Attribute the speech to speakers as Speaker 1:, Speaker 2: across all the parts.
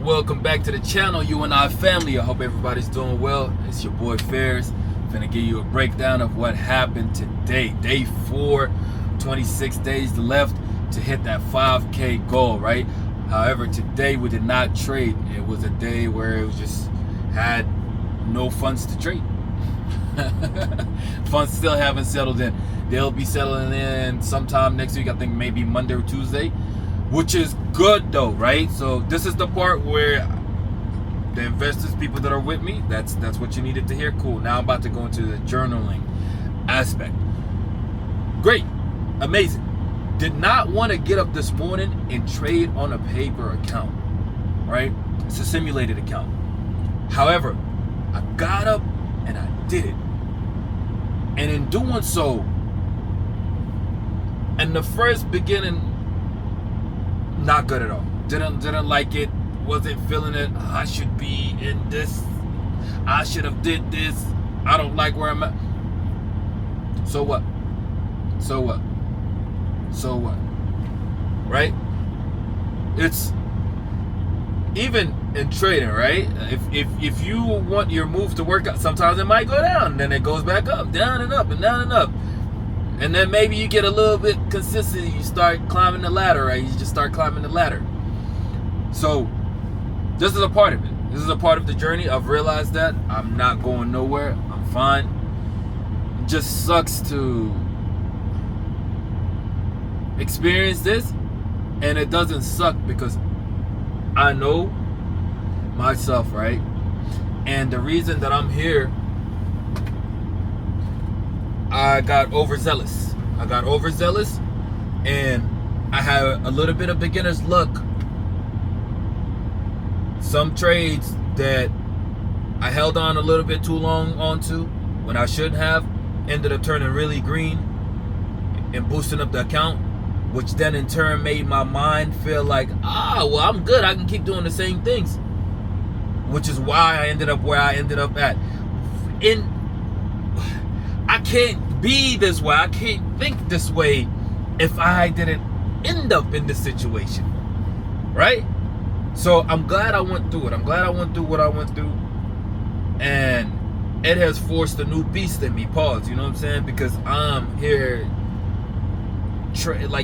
Speaker 1: welcome back to the channel, You and I family. I hope everybody's doing well. It's your boy Fairs. I'm gonna give you a breakdown of what happened today. Day 4, 26 days left to hit that 5K goal, right? However, today we did not trade. It was a day where it was just had no funds to trade. Funds still haven't settled in. They'll be settling in sometime next week. I think maybe Monday or Tuesday, which is good though, right? So this is the part where the investors, people that are with me, that's what you needed to hear. Cool. Now I'm about to go into the journaling aspect. Great, amazing. Did not want to get up this morning and trade on a paper account, right? It's a simulated account. However, I got up and I did it. And in doing so, in the first beginning, not good at all. Didn't like it. Wasn't feeling it. I should be in this. I should have did this. I don't like where I'm at. So what? So what? So what? Right? It's even in trading, right? If you want your move to work out, sometimes it might go down, then it goes back up, down and up and down and up. And then maybe you get a little bit consistent, you start climbing the ladder, right? You just start climbing the ladder. So this is a part of it. This is a part of the journey. I've realized that I'm not going nowhere. I'm fine. It just sucks to experience this, and it doesn't suck because I know myself, right? And the reason that I'm here, I got overzealous. And I had a little bit of beginner's luck. Some trades that I held on a little bit too long onto when I shouldn't have ended up turning really green and boosting up the account, which then in turn made my mind feel like, well, I'm good. I can keep doing the same things, which is why I ended up where I ended up at. I can't be this way. I can't think this way if I didn't end up in this situation, right? So I'm glad I went through it. I'm glad I went through what I went through, and it has forced a new beast in me. Pause. You know what I'm saying? Because I'm here,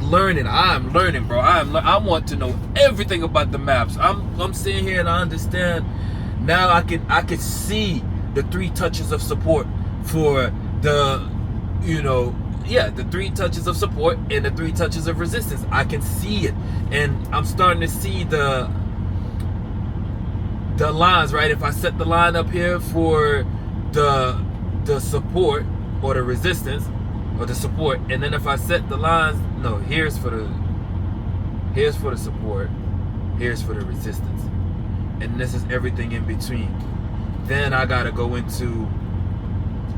Speaker 1: learning. I'm learning, bro. I want to know everything about the maps. I'm sitting here and I understand now. I can see the 3 touches of support for the, the 3 touches of support and the 3 touches of resistance. I can see it, and I'm starting to see the lines, right? If I set the line up here for the support or the resistance or the support, and then if I set the lines, no, here's for the support, here's for the resistance, and this is everything in between. Then I gotta go into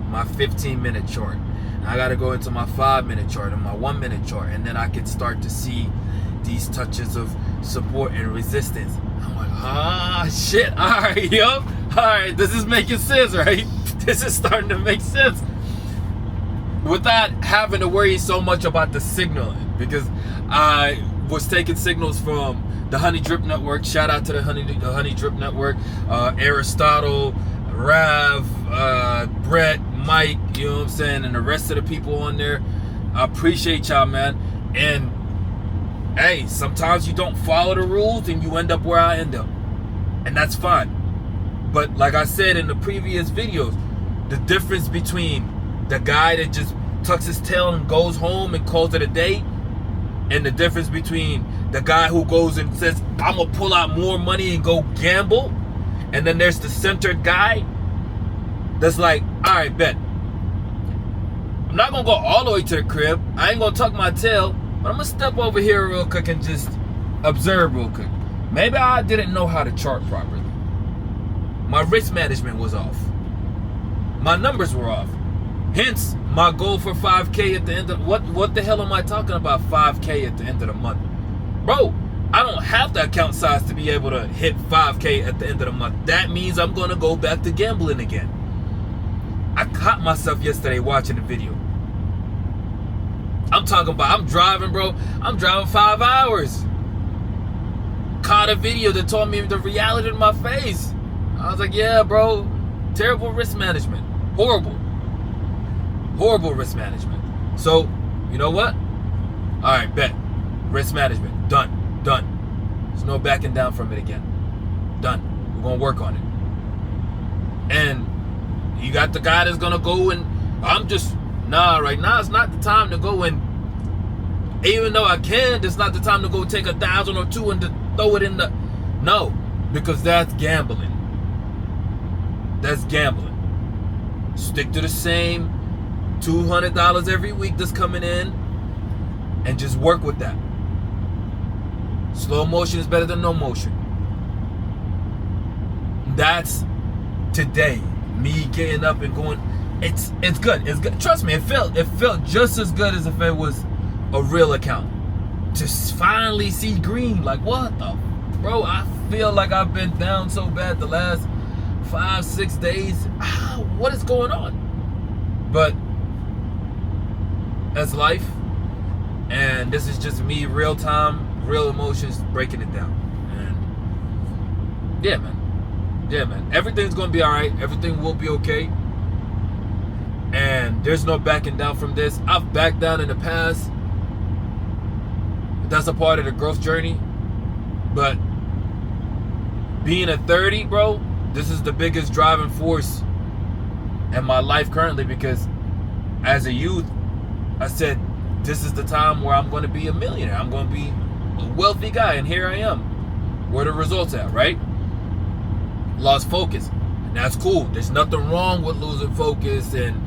Speaker 1: my 15-minute chart. I gotta go into my 5-minute chart and my 1-minute chart, and then I can start to see these touches of support and resistance. I'm like, shit, all right, yo. All right, this is making sense, right? This is starting to make sense without having to worry so much about the signaling, because I was taking signals from the Honey Drip Network. Shout out to the Honey Drip Network. Aristotle, Rav, Brett, Mike, you know what I'm saying, and the rest of the people on there. I appreciate y'all, man. And hey, sometimes you don't follow the rules and you end up where I end up, and that's fine. But like I said in the previous videos, the difference between the guy that just tucks his tail and goes home and calls it a day, and the difference between the guy who goes and says, I'm gonna pull out more money and go gamble, and then there's the centered guy that's like, all right, bet. I'm not gonna go all the way to the crib. I ain't gonna tuck my tail, but I'm gonna step over here real quick and just observe real quick. Maybe I didn't know how to chart properly. My risk management was off. My numbers were off. Hence, my goal for 5K at the end of... What the hell am I talking about 5K at the end of the month? Bro, I don't have the account size to be able to hit 5K at the end of the month. That means I'm going to go back to gambling again. I caught myself yesterday watching the video. I'm talking about, I'm driving, bro. I'm driving 5 hours. caught a video that told me the reality in my face. I was like, yeah, bro, terrible risk management. Horrible risk management. So, you know what? All right, bet. Risk management, done. There's no backing down from it again. Done. We're gonna work on it. And you got the guy that's gonna go and right now it's not the time to go and, even though I can, it's not the time to go take 1,000 or 2 and to throw it in the, no, because that's gambling. That's gambling. Stick to the same $200 every week that's coming in and just work with that. Slow motion is better than no motion. That's today. Me getting up and going. It's good. It's good. Trust me, it felt just as good as if it was a real account. Just finally see green. Like, what the, bro? I feel like I've been down so bad the last 5-6 days. What is going on? But that's life, and this is just me, real time, real emotions, breaking it down. And yeah, man. Everything's gonna be all right. Everything will be okay. And there's no backing down from this. I've backed down in the past. That's a part of the growth journey. But being at 30, bro, this is the biggest driving force in my life currently, because as a youth, I said, this is the time where I'm going to be a millionaire. I'm going to be a wealthy guy, and here I am. Where the results at, right? Lost focus. And that's cool. There's nothing wrong with losing focus and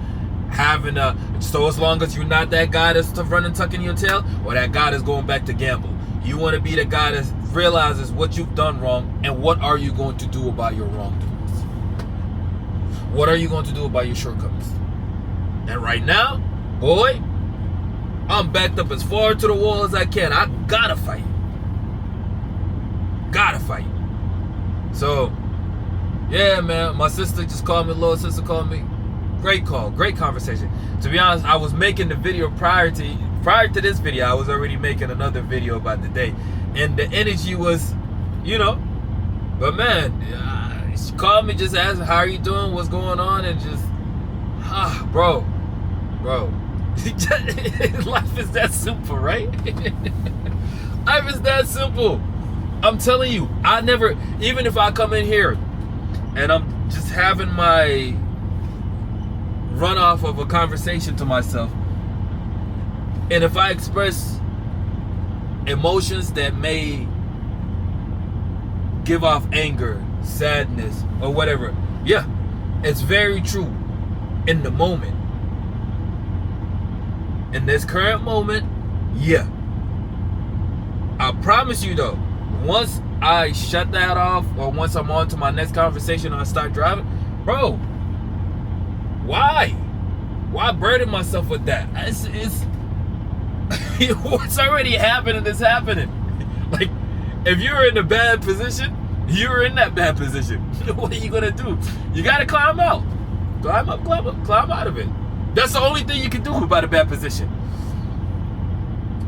Speaker 1: having so as long as you're not that guy that's running tucking your tail, or that guy that's going back to gamble. You want to be the guy that realizes what you've done wrong, and what are you going to do about your wrongdoings? What are you going to do about your shortcomings? And right now, boy, I'm backed up as far to the wall as I can. I gotta fight. So, yeah, man, my sister just called me, little sister called me. Great call, great conversation. To be honest, I was making the video prior to this video. I was already making another video about the day, and the energy was, but man, she called me, just asked, how are you doing, what's going on, and just, bro, life is that simple, right? Life is that simple. I'm telling you, even if I come in here and I'm just having my runoff of a conversation to myself, and if I express emotions that may give off anger, sadness, or whatever, yeah, it's very true in the moment. In this current moment, yeah. I promise you though, once I shut that off, or once I'm on to my next conversation and I start driving, bro, why burden myself with that? It's what's already happening is happening. Like, if you're in a bad position, you're in that bad position. What are you gonna do? You gotta climb out. Climb out of it. That's the only thing you can do about a bad position.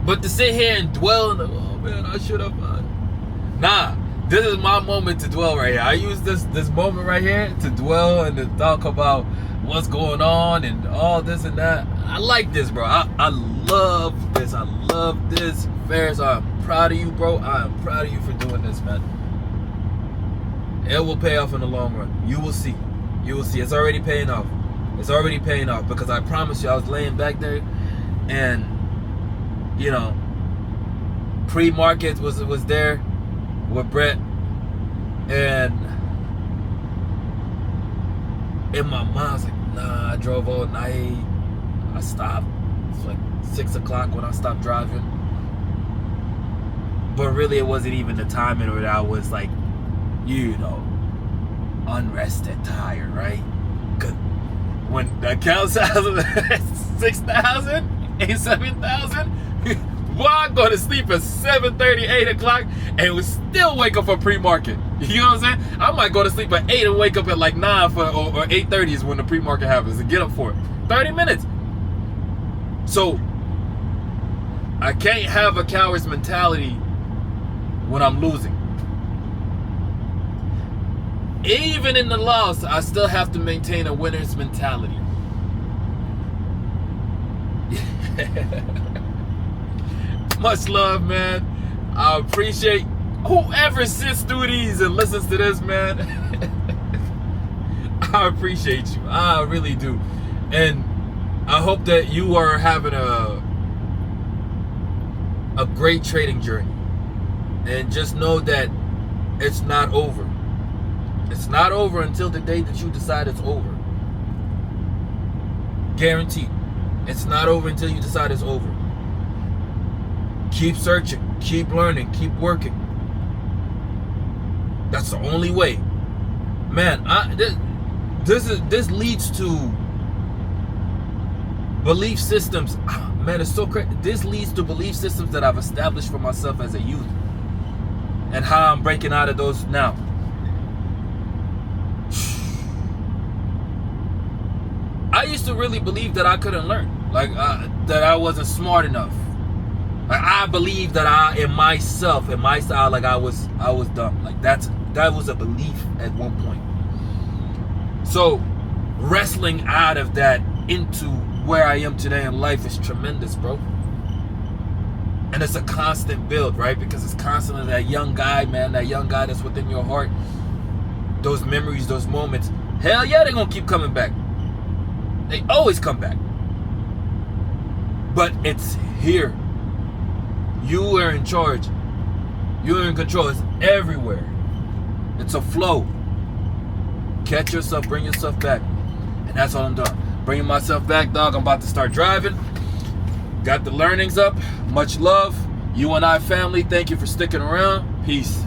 Speaker 1: But to sit here and dwell on oh man, I should have. Nah, this is my moment to dwell right here. I use this moment right here to dwell and to talk about what's going on and all this and that. I like this, bro. I love this. I love this. Ferris, I'm proud of you, bro. I am proud of you for doing this, man. It will pay off in the long run. You will see. You will see. It's already paying off. It's already paying off, because I promise you, I was laying back there and, pre-market was there with Brett, and in my mind I was like, nah, I drove all night. I stopped. It's like 6 o'clock when I stopped driving. But really it wasn't even the timing, or that I was like, unrested, tired, right? Cause when the account size was 6,000, 7,000, well, I go to sleep at 7:30, 8 o'clock, and would still wake up for pre-market. You know what I'm saying? I might go to sleep at 8 and wake up at like 9 or 8:30 is when the pre-market happens, and get up for it. 30 minutes. So I can't have a coward's mentality when I'm losing. even in the loss, I still have to maintain a winner's mentality. Much love, man. I appreciate whoever sits through these and listens to this, man. I appreciate you. I really do. And I hope that you are having a great trading journey. And just know that it's not over. It's not over until the day that you decide it's over. Guaranteed. It's not over until you decide it's over. Keep searching, keep learning, keep working. That's the only way. Man, this leads to belief systems. Man, it's so crazy. This leads to belief systems that I've established for myself as a youth, and how I'm breaking out of those now. I used to really believe that I couldn't learn, like that I wasn't smart enough. Like, I believed that in my style, like I was dumb. Like that was a belief at one point. So wrestling out of that into where I am today in life is tremendous, bro. And it's a constant build, right? Because it's constantly that young guy, man, that young guy that's within your heart. Those memories, those moments, hell yeah, they're gonna keep coming back. They always come back. But it's here. You are in charge. You are in control. It's everywhere. It's a flow. Catch yourself, bring yourself back. And that's all I'm doing. Bringing myself back, dog. I'm about to start driving. Got the learnings up. Much love. You and I family, thank you for sticking around. Peace.